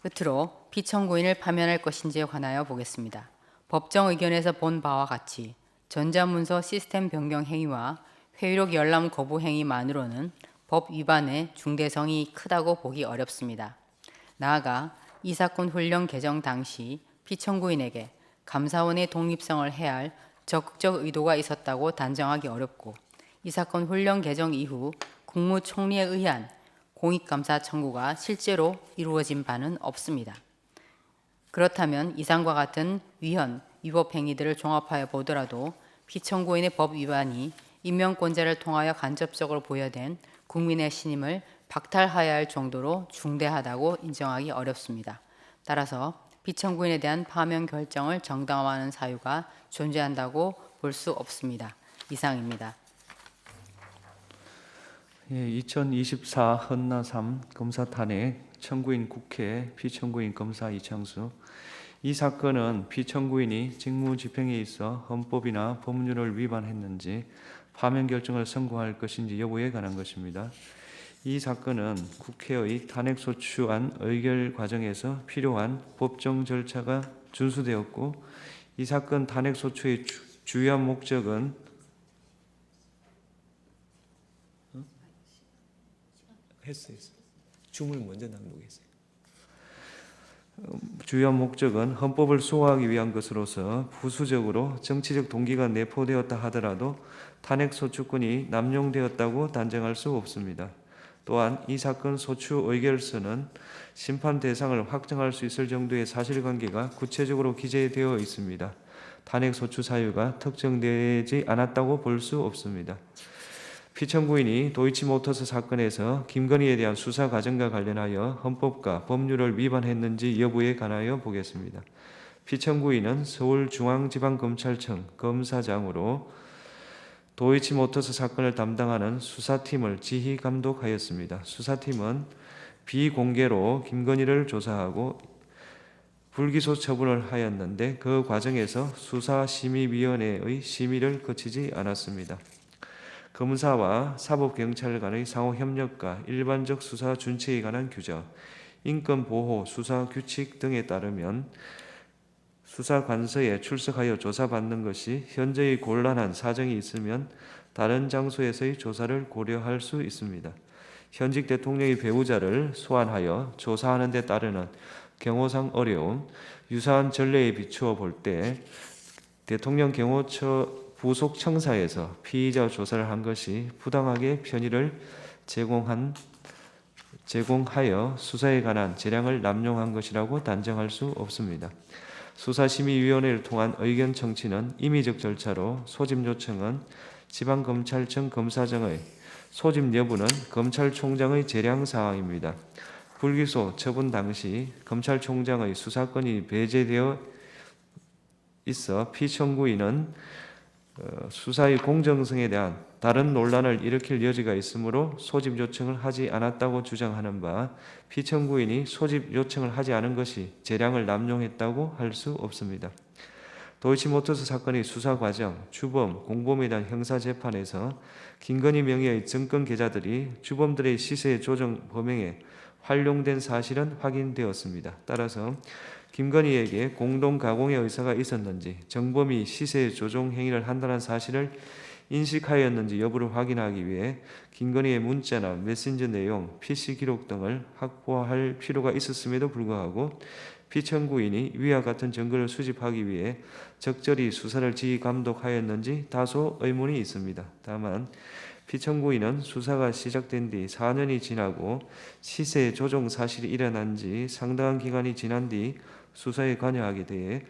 끝으로 피청구인을 파면할 것인지에 관하여 보겠습니다. 법정 의견에서 본 바와 같이 전자문서 시스템 변경 행위와 회의록 열람 거부 행위만으로는 법 위반의 중대성이 크다고 보기 어렵습니다. 나아가 이 사건 훈령 개정 당시 피청구인에게 감사원의 독립성을 해할 적극적 의도가 있었다고 단정하기 어렵고 이 사건 훈령 개정 이후 국무총리에 의한 공익감사 청구가 실제로 이루어진 바는 없습니다. 그렇다면 이상과 같은 위헌, 위법 행위들을 종합하여 보더라도 피청구인의 법 위반이 임명권자를 통하여 간접적으로 부여된 국민의 신임을 박탈하여야 할 정도로 중대하다고 인정하기 어렵습니다. 따라서 피청구인에 대한 파면 결정을 정당화하는 사유가 존재한다고 볼 수 없습니다. 이상입니다. 2024 헌나 3 검사 탄핵 청구인 국회 피청구인 검사 이창수. 이 사건은 피청구인이 직무 집행에 있어 헌법이나 법률을 위반했는지 파면 결정을 선고할 것인지 여부에 관한 것입니다. 이 사건은 국회의 탄핵소추안 의결 과정에서 필요한 법정 절차가 준수되었고 이 사건 탄핵소추의 주요한 목적은 했어요. 줌을 먼저 낭독했어요. 주요한 목적은 헌법을 수호하기 위한 것으로서 부수적으로 정치적 동기가 내포되었다 하더라도 탄핵소추권이 남용되었다고 단정할 수 없습니다. 또한 이 사건 소추 의결서는 심판 대상을 확정할 수 있을 정도의 사실관계가 구체적으로 기재되어 있습니다. 탄핵소추 사유가 특정되지 않았다고 볼 수 없습니다. 피청구인이 도이치모터스 사건에서 김건희에 대한 수사 과정과 관련하여 헌법과 법률을 위반했는지 여부에 관하여 보겠습니다. 피청구인은 서울중앙지방검찰청 검사장으로 도이치모터스 사건을 담당하는 수사팀을 지휘 감독하였습니다. 수사팀은 비공개로 김건희를 조사하고 불기소 처분을 하였는데 그 과정에서 수사심의위원회의 심의를 거치지 않았습니다. 검사와 사법경찰 간의 상호협력과 일반적 수사 준칙에 관한 규정, 인권보호 수사 규칙 등에 따르면 수사관서에 출석하여 조사받는 것이 현재의 곤란한 사정이 있으면 다른 장소에서의 조사를 고려할 수 있습니다. 현직 대통령의 배우자를 소환하여 조사하는 데 따르는 경호상 어려움, 유사한 전례에 비추어 볼 때 대통령 경호처 부속 청사에서 피의자 조사를 한 것이 부당하게 편의를 제공하여 수사에 관한 재량을 남용한 것이라고 단정할 수 없습니다. 수사심의위원회를 통한 의견 청취는 임의적 절차로 소집 요청은 지방검찰청 검사장의 소집 여부는 검찰총장의 재량사항입니다. 불기소 처분 당시 검찰총장의 수사권이 배제되어 있어 피청구인은 수사의 공정성에 대한 다른 논란을 일으킬 여지가 있으므로 소집 요청을 하지 않았다고 주장하는 바 피청구인이 소집 요청을 하지 않은 것이 재량을 남용했다고 할 수 없습니다. 도이치모터스 사건의 수사 과정, 주범, 공범에 대한 형사재판에서 김건희 명의의 증권 계좌들이 주범들의 시세 조정 범행에 활용된 사실은 확인되었습니다. 따라서 김건희에게 공동 가공의 의사가 있었는지 정범이 시세 조종 행위를 한다는 사실을 인식하였는지 여부를 확인하기 위해 김건희의 문자나 메신저 내용, PC 기록 등을 확보할 필요가 있었음에도 불구하고 피청구인이 위와 같은 증거를 수집하기 위해 적절히 수사를 지휘 감독하였는지 다소 의문이 있습니다. 다만 피청구인은 수사가 시작된 뒤 4년이 지나고 시세 조정 사실이 일어난 지 상당한 기간이 지난 뒤 수사에 관여하게 돼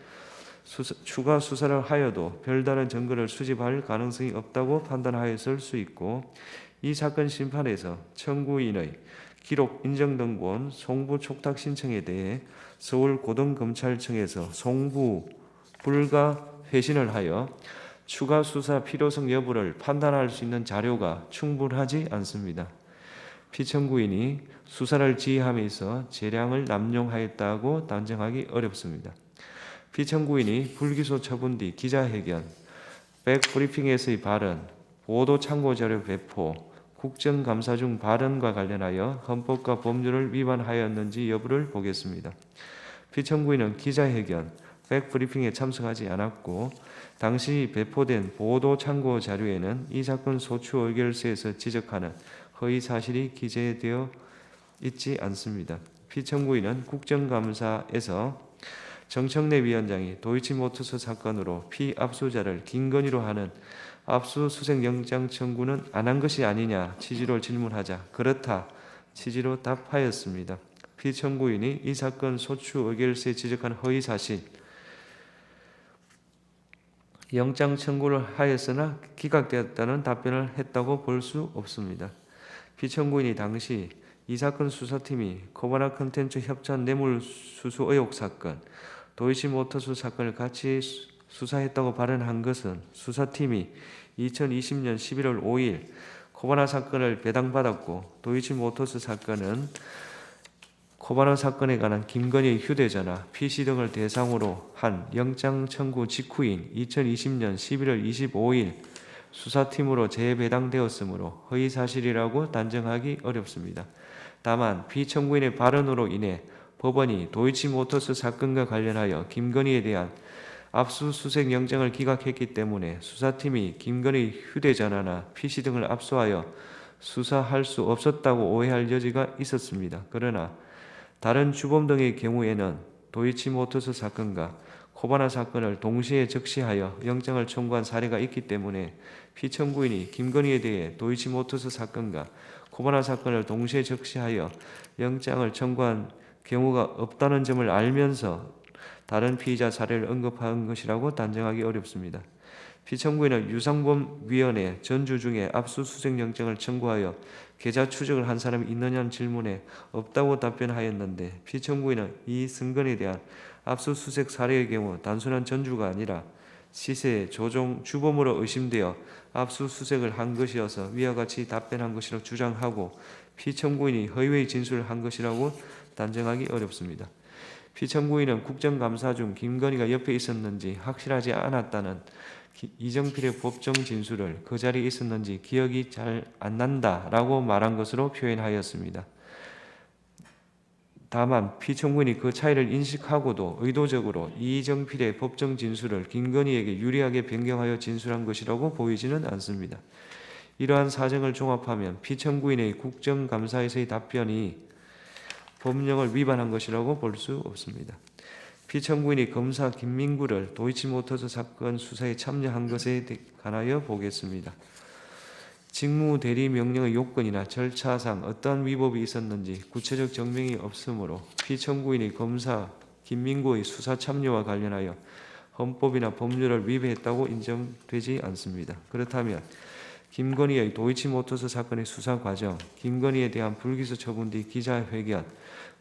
추가 수사를 하여도 별다른 증거를 수집할 가능성이 없다고 판단하였을 수 있고, 이 사건 심판에서 청구인의 기록 인정등본 송부 촉탁 신청에 대해 서울고등검찰청에서 송부 불가 회신을 하여 추가 수사 필요성 여부를 판단할 수 있는 자료가 충분하지 않습니다. 피청구인이 수사를 지휘함에 있어 재량을 남용하였다고 단정하기 어렵습니다. 피청구인이 불기소 처분 뒤 기자회견, 백브리핑에서의 발언, 보도 참고자료 배포, 국정감사 중 발언과 관련하여 헌법과 법률을 위반하였는지 여부를 보겠습니다. 피청구인은 기자회견, 백브리핑에 참석하지 않았고 당시 배포된 보도 참고 자료에는 이 사건 소추 의결서에서 지적하는 허위 사실이 기재되어 있지 않습니다. 피청구인은 국정감사에서 정청래 위원장이 도이치모터스 사건으로 피압수자를 김건희로 하는 압수수색 영장 청구는 안 한 것이 아니냐 취지로 질문하자 그렇다 취지로 답하였습니다. 피청구인이 이 사건 소추 의결서에 지적한 허위 사실, 영장 청구를 하였으나 기각되었다는 답변을 했다고 볼 수 없습니다. 피청구인이 당시 이 사건 수사팀이 코바나 컨텐츠 협찬 뇌물수수 의혹 사건, 도이치모터스 사건을 같이 수사했다고 발언한 것은 수사팀이 2020년 11월 5일 코바나 사건을 배당받았고 도이치모터스 사건은 코바나 사건에 관한 김건희의 휴대전화, PC 등을 대상으로 한 영장 청구 직후인 2020년 11월 25일 수사팀으로 재배당되었으므로 허위사실이라고 단정하기 어렵습니다. 다만 피청구인의 발언으로 인해 법원이 도이치모터스 사건과 관련하여 김건희에 대한 압수수색 영장을 기각했기 때문에 수사팀이 김건희 휴대전화나 PC 등을 압수하여 수사할 수 없었다고 오해할 여지가 있었습니다. 그러나 다른 주범 등의 경우에는 도이치모터스 사건과 코바나 사건을 동시에 적시하여 영장을 청구한 사례가 있기 때문에 피청구인이 김건희에 대해 도이치모터스 사건과 코바나 사건을 동시에 적시하여 영장을 청구한 경우가 없다는 점을 알면서 다른 피의자 사례를 언급한 것이라고 단정하기 어렵습니다. 피청구인은 유상범위원회 전주 중에 압수수색 영장을 청구하여 계좌 추적을 한 사람이 있느냐는 질문에 없다고 답변하였는데, 피청구인은 이 승건에 대한 압수수색 사례의 경우 단순한 전주가 아니라 시세 조종 주범으로 의심되어 압수수색을 한 것이어서 위와 같이 답변한 것이라고 주장하고 피청구인이 허위의 진술을 한 것이라고 단정하기 어렵습니다. 피청구인은 국정감사 중 김건희가 옆에 있었는지 확실하지 않았다는 이정필의 법정 진술을 그 자리에 있었는지 기억이 잘 안 난다라고 말한 것으로 표현하였습니다. 다만 피청구인이 그 차이를 인식하고도 의도적으로 이정필의 법정 진술을 김건희에게 유리하게 변경하여 진술한 것이라고 보이지는 않습니다. 이러한 사정을 종합하면 피청구인의 국정감사에서의 답변이 법령을 위반한 것이라고 볼 수 없습니다. 피청구인이 검사 김민구를 도이치모터스 사건 수사에 참여한 것에 관하여 보겠습니다. 직무 대리 명령의 요건이나 절차상 어떠한 위법이 있었는지 구체적 증명이 없으므로 피청구인이 검사 김민구의 수사 참여와 관련하여 헌법이나 법률을 위배했다고 인정되지 않습니다. 그렇다면 김건희의 도이치모터스 사건의 수사 과정, 김건희에 대한 불기소 처분 뒤 기자회견,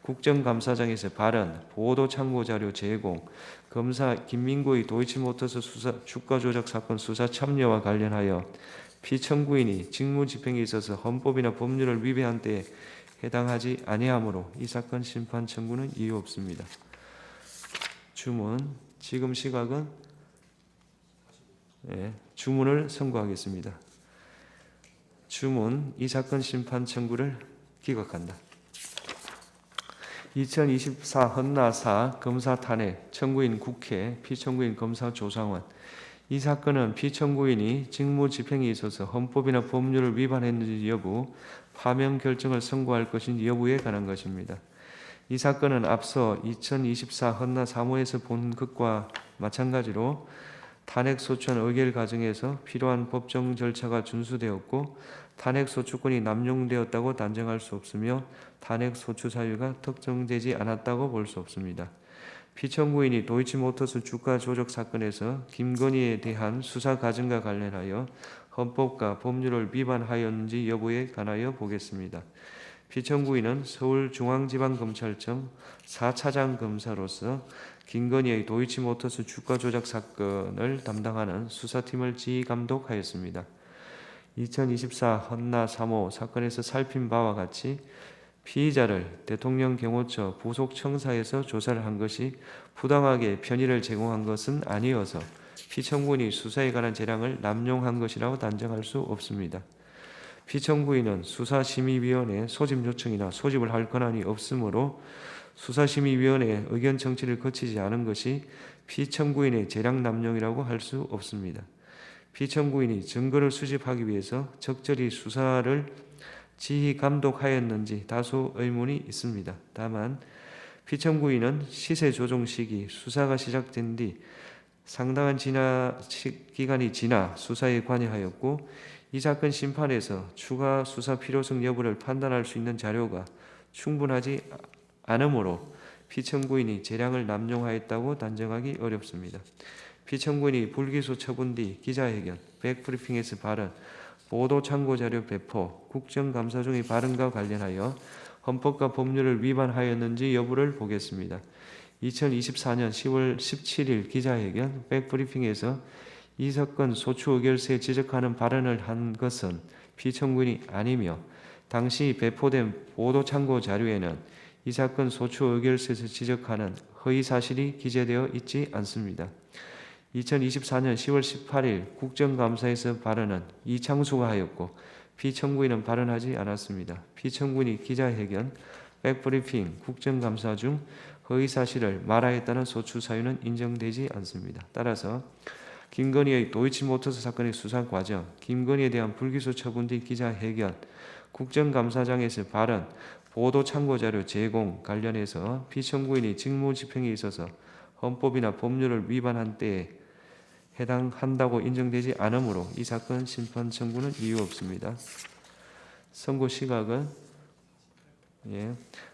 국정감사장에서 발언, 보도 참고 자료 제공, 검사 김민구의 도이치모터스 수사 주가 조작 사건 수사 참여와 관련하여 피청구인이 직무집행에 있어서 헌법이나 법률을 위배한 때에 해당하지 아니하므로 이 사건 심판 청구는 이유 없습니다. 주문, 지금 시각은 주문을 선고하겠습니다. 주문, 이 사건 심판 청구를 기각한다. 2024 헌나사 검사 탄핵, 청구인 국회, 피청구인 검사 조상원. 이 사건은 피청구인이 직무집행에 있어서 헌법이나 법률을 위반했는지 여부, 파면 결정을 선고할 것인지 여부에 관한 것입니다. 이 사건은 앞서 2024 헌나 사무에서 본 것과 마찬가지로 탄핵소추안 의결 과정에서 필요한 법정 절차가 준수되었고 탄핵소추권이 남용되었다고 단정할 수 없으며 탄핵소추 사유가 특정되지 않았다고 볼 수 없습니다. 피청구인이 도이치모터스 주가 조작 사건에서 김건희에 대한 수사 과정과 관련하여 헌법과 법률을 위반하였는지 여부에 관하여 보겠습니다. 피청구인은 서울중앙지방검찰청 4차장 검사로서 김건희의 도이치모터스 주가 조작 사건을 담당하는 수사팀을 지휘감독하였습니다. 2024 헌나 3호 사건에서 살핀 바와 같이 피의자를 대통령 경호처 부속 청사에서 조사를 한 것이 부당하게 편의를 제공한 것은 아니어서 피청구인이 수사에 관한 재량을 남용한 것이라고 단정할 수 없습니다. 피청구인은 수사심의위원회 소집 요청이나 소집을 할 권한이 없으므로 수사심의위원회의 의견 청취를 거치지 않은 것이 피청구인의 재량 남용이라고 할 수 없습니다. 피청구인이 증거를 수집하기 위해서 적절히 수사를 지휘 감독하였는지 다소 의문이 있습니다. 다만 피청구인은 시세 조정 시기 수사가 시작된 뒤 상당한 기간이 지나 수사에 관여하였고 이 사건 심판에서 추가 수사 필요성 여부를 판단할 수 있는 자료가 충분하지 않으므로 피청구인이 재량을 남용하였다고 단정하기 어렵습니다. 피청구인이 불기소 처분 뒤 기자회견, 백브리핑에서 발언, 보도 참고 자료 배포, 국정감사 중의 발언과 관련하여 헌법과 법률을 위반하였는지 여부를 보겠습니다. 2024년 10월 17일 기자회견, 백브리핑에서 이 사건 소추 의결서에 지적하는 발언을 한 것은 피청구인이 아니며 당시 배포된 보도 참고 자료에는 이 사건 소추 의결서에서 지적하는 허위 사실이 기재되어 있지 않습니다. 2024년 10월 18일 국정감사에서 발언은 이창수가 하였고 피청구인은 발언하지 않았습니다. 피청구인이 기자회견, 백브리핑, 국정감사 중 허위사실을 말하였다는 소추 사유는 인정되지 않습니다. 따라서 김건희의 도이치모터스 사건의 수사 과정, 김건희에 대한 불기소 처분 뒤 기자회견, 국정감사장에서 발언, 보도 참고자료 제공 관련해서 피청구인이 직무집행에 있어서 헌법이나 법률을 위반한 때에 해당한다고 인정되지 않으므로 이 사건 심판 청구는 이유 없습니다. 선고 시각은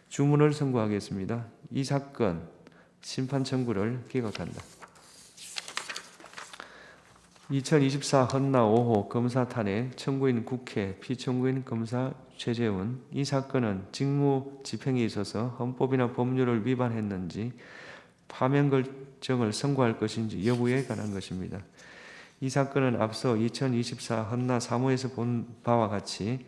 주문을 선고하겠습니다. 이 사건 심판 청구를 기각한다. 2024 헌나 5호 검사 탄핵 청구인 국회 피청구인 검사 최재훈 이 사건은 직무 집행에 있어서 헌법이나 법률을 위반했는지 파면 결정을 선고할 것인지 여부에 관한 것입니다. 이 사건은 앞서 2024 헌나 3호에서 본 바와 같이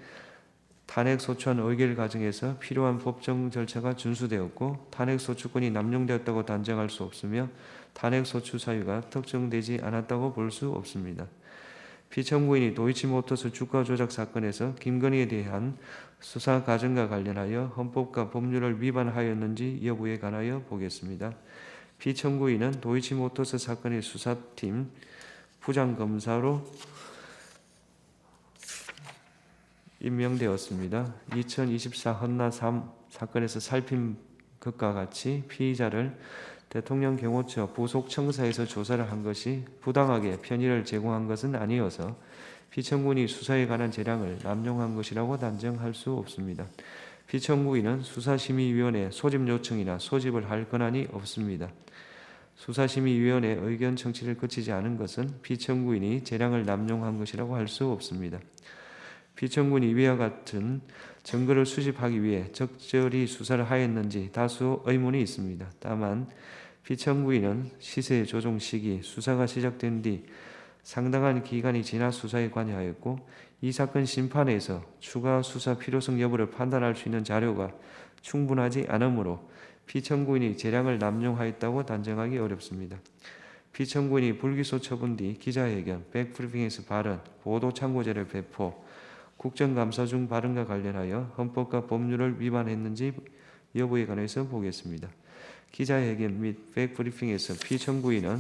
탄핵소추안 의결 과정에서 필요한 법정 절차가 준수되었고 탄핵소추권이 남용되었다고 단정할 수 없으며 탄핵소추 사유가 특정되지 않았다고 볼 수 없습니다. 피청구인이 도이치모터스 주가 조작 사건에서 김건희에 대한 수사 과정과 관련하여 헌법과 법률을 위반하였는지 여부에 관하여 보겠습니다. 피청구인은 도이치모터스 사건의 수사팀 부장검사로 임명되었습니다. 2024 헌나 3 사건에서 살핀 것과 같이 피의자를 대통령 경호처 부속 청사에서 조사를 한 것이 부당하게 편의를 제공한 것은 아니어서 피청구인이 수사에 관한 재량을 남용한 것이라고 단정할 수 없습니다. 피청구인은 수사심의위원회 소집 요청이나 소집을 할 권한이 없습니다. 수사심의위원회 의견 청취를 거치지 않은 것은 피청구인이 재량을 남용한 것이라고 할 수 없습니다. 피청구인이 위와 같은 증거를 수집하기 위해 적절히 수사를 하였는지 다수 의문이 있습니다. 다만 피청구인은 시세 조정 시기 수사가 시작된 뒤 상당한 기간이 지나 수사에 관여하였고 이 사건 심판에서 추가 수사 필요성 여부를 판단할 수 있는 자료가 충분하지 않으므로 피청구인이 재량을 남용하였다고 단정하기 어렵습니다. 피청구인이 불기소 처분 뒤 기자회견, 백브리핑에서 발언, 보도 참고자료 배포, 국정감사 중 발언과 관련하여 헌법과 법률을 위반했는지 여부에 관해서 보겠습니다. 기자회견 및 백브리핑에서 피청구인은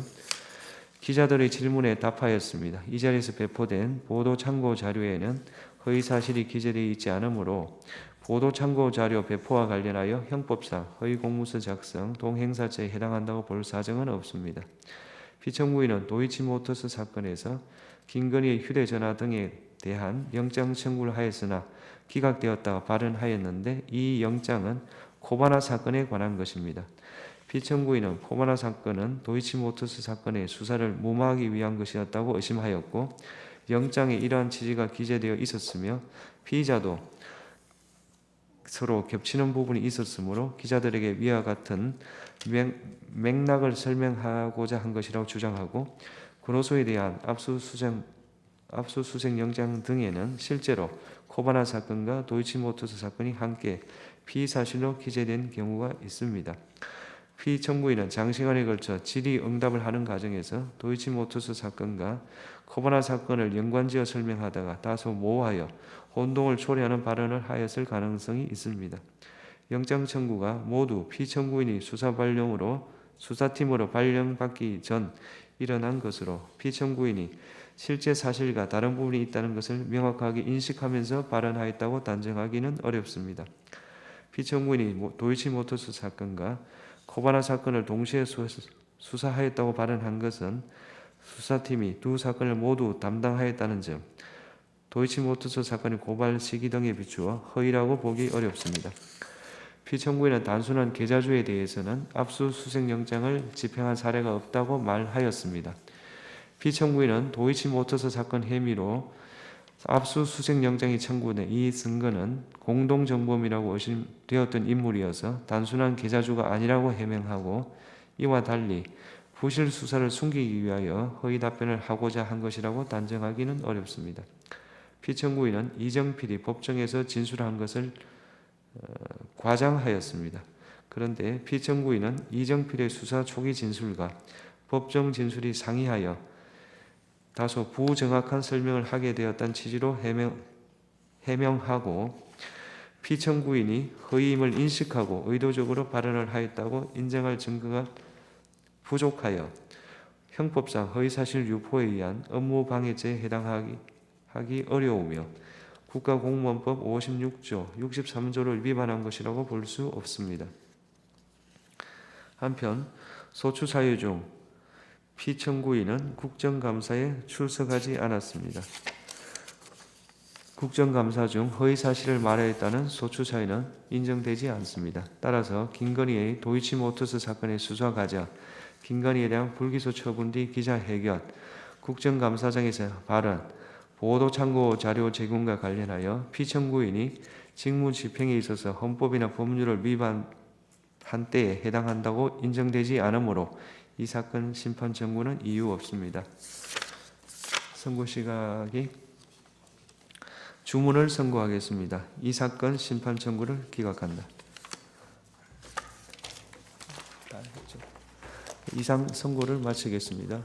기자들의 질문에 답하였습니다. 이 자리에서 배포된 보도 참고 자료에는 허위사실이 기재되어 있지 않으므로 보도 참고 자료 배포와 관련하여 형법상 허위 공문서 작성, 동행사죄에 해당한다고 볼 사정은 없습니다. 피청구인은 도이치모터스 사건에서 김건희의 휴대전화 등에 대한 영장 청구를 하였으나 기각되었다가 발언하였는데 이 영장은 코바나 사건에 관한 것입니다. 피청구인은 코바나 사건은 도이치모터스 사건의 수사를 무마하기 위한 것이었다고 의심하였고 영장에 이러한 취지가 기재되어 있었으며 피의자도 서로 겹치는 부분이 있었으므로 기자들에게 위와 같은 맥락을 설명하고자 한 것이라고 주장하고 군호소에 대한 압수수색 영장 등에는 실제로 코바나 사건과 도이치모터스 사건이 함께 피의사실로 기재된 경우가 있습니다. 피청구인은 장시간에 걸쳐 질의응답을 하는 과정에서 도이치모터스 사건과 코바나 사건을 연관지어 설명하다가 다소 모호하여 혼동을 초래하는 발언을 하였을 가능성이 있습니다. 영장 청구가 모두 피청구인이 수사팀으로 발령받기 전 일어난 것으로 피청구인이 실제 사실과 다른 부분이 있다는 것을 명확하게 인식하면서 발언하였다고 단정하기는 어렵습니다. 피청구인이 도이치모터스 사건과 코바나 사건을 동시에 수사하였다고 발언한 것은 수사팀이 두 사건을 모두 담당하였다는 점, 도이치모터스 사건의 고발 시기 등에 비추어 허위라고 보기 어렵습니다. 피청구인은 단순한 계좌주에 대해서는 압수수색 영장을 집행한 사례가 없다고 말하였습니다. 피청구인은 도이치모터스 사건 혐의로 압수수색 영장이 청구된 이 증거는 공동정범이라고 의심되었던 인물이어서 단순한 계좌주가 아니라고 해명하고 이와 달리 부실 수사를 숨기기 위하여 허위 답변을 하고자 한 것이라고 단정하기는 어렵습니다. 피청구인은 이정필이 법정에서 진술한 것을 과장하였습니다. 그런데 피청구인은 이정필의 수사 초기 진술과 법정 진술이 상이하여 다소 부정확한 설명을 하게 되었다는 취지로 해명하고 피청구인이 허위임을 인식하고 의도적으로 발언을 하였다고 인정할 증거가 부족하여 형법상 허위사실 유포에 의한 업무방해죄에 해당하기 어려우며 국가공무원법 56조, 63조를 위반한 것이라고 볼 수 없습니다. 한편 소추 사유 중 피청구인은 국정감사에 출석하지 않았습니다. 국정감사 중 허위사실을 말하였다는 소추 사유는 인정되지 않습니다. 따라서 김건희의 도이치모터스 사건의 수사 과정, 김건희에 대한 불기소 처분 뒤 기자회견, 국정감사장에서 발언, 보도 참고 자료 제공과 관련하여 피청구인이 직무 집행에 있어서 헌법이나 법률을 위반한 때에 해당한다고 인정되지 않으므로 이 사건 심판 청구는 이유 없습니다. 선고 시각이 주문을 선고하겠습니다. 이 사건 심판 청구를 기각한다. 이상 선고를 마치겠습니다.